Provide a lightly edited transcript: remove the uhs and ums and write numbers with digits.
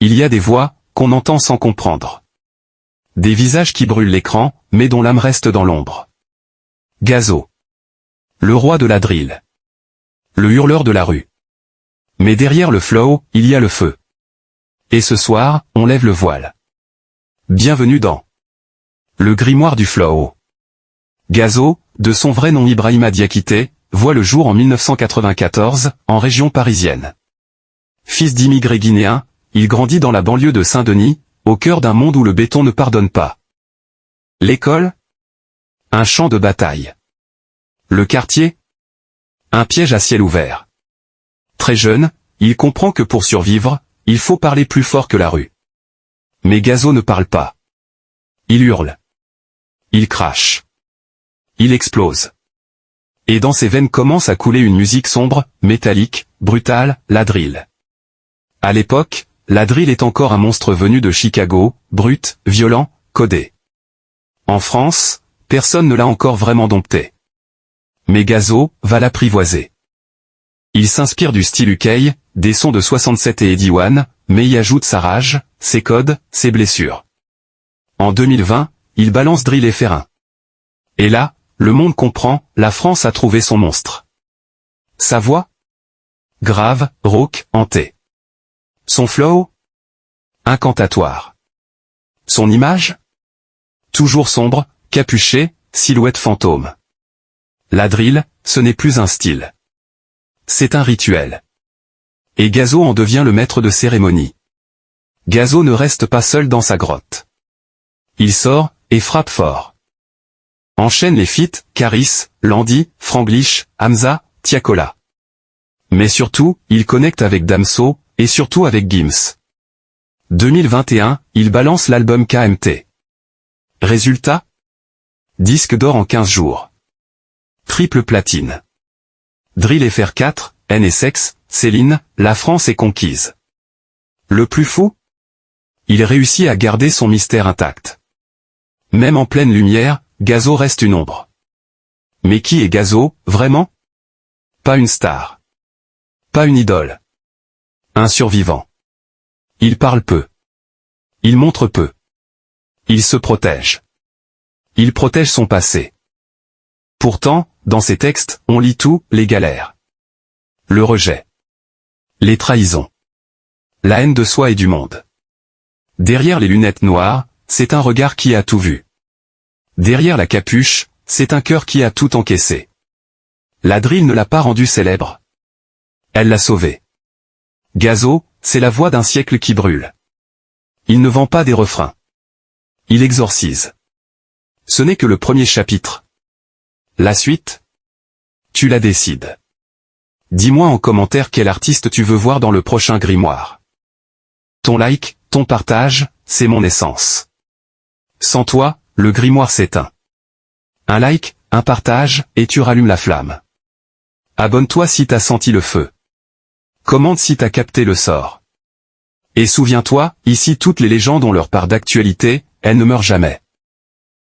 il y a des voix, qu'on entend sans comprendre. Des visages qui brûlent l'écran, mais dont l'âme reste dans l'ombre. Gazo. Le roi de la drill. Le hurleur de la rue. Mais derrière le flow, il y a le feu. Et ce soir, on lève le voile. Bienvenue dans le grimoire du flow. Gazo, de son vrai nom Ibrahima Diakité, voit le jour en 1994, en région parisienne. Fils d'immigrés guinéens, il grandit dans la banlieue de Saint-Denis, au cœur d'un monde où le béton ne pardonne pas. L'école? Un champ de bataille. Le quartier? Un piège à ciel ouvert. Très jeune, il comprend que pour survivre, il faut parler plus fort que la rue. Mais Gazo ne parle pas. Il hurle. Il crache. Il explose. Et dans ses veines commence à couler une musique sombre, métallique, brutale, la drill. À l'époque, la drill est encore un monstre venu de Chicago, brut, violent, codé. En France, personne ne l'a encore vraiment dompté. Mais Gazo va l'apprivoiser. Il s'inspire du style UK, des sons de 67 et Eddie One, mais y ajoute sa rage, ses codes, ses blessures. En 2020, il balance drill et Ferrin. Et là, le monde comprend, la France a trouvé son monstre. Sa voix? Grave, rauque, hantée. Son flow? Incantatoire. Son image? Toujours sombre, capuché, silhouette fantôme. La drill, ce n'est plus un style. C'est un rituel. Et Gazo en devient le maître de cérémonie. Gazo ne reste pas seul dans sa grotte. Il sort, et frappe fort. Enchaîne les feats, Caris, Landy, Franglish, Hamza, Tiakola. Mais surtout, il connecte avec Damso, et surtout avec Gims. 2021, il balance l'album KMT. Résultat? Disque d'or en 15 jours. Triple platine. Drill FR4, NSX, Céline, la France est conquise. Le plus fou? Il réussit à garder son mystère intact. Même en pleine lumière, Gazo reste une ombre. Mais qui est Gazo, vraiment? Pas une star. Pas une idole. Un survivant. Il parle peu. Il montre peu. Il se protège. Il protège son passé. Pourtant, dans ses textes, on lit tout, les galères. Le rejet. Les trahisons. La haine de soi et du monde. Derrière les lunettes noires, c'est un regard qui a tout vu. Derrière la capuche, c'est un cœur qui a tout encaissé. La drill ne l'a pas rendu célèbre. Elle l'a sauvé. Gazo, c'est la voix d'un siècle qui brûle. Il ne vend pas des refrains. Il exorcise. Ce n'est que le premier chapitre. La suite? Tu la décides. Dis-moi en commentaire quel artiste tu veux voir dans le prochain grimoire. Ton like, ton partage, c'est mon essence. Sans toi, le grimoire s'éteint. Un like, un partage, et tu rallumes la flamme. Abonne-toi si t'as senti le feu. Commente si t'as capté le sort. Et souviens-toi, ici toutes les légendes ont leur part d'actualité, elles ne meurent jamais.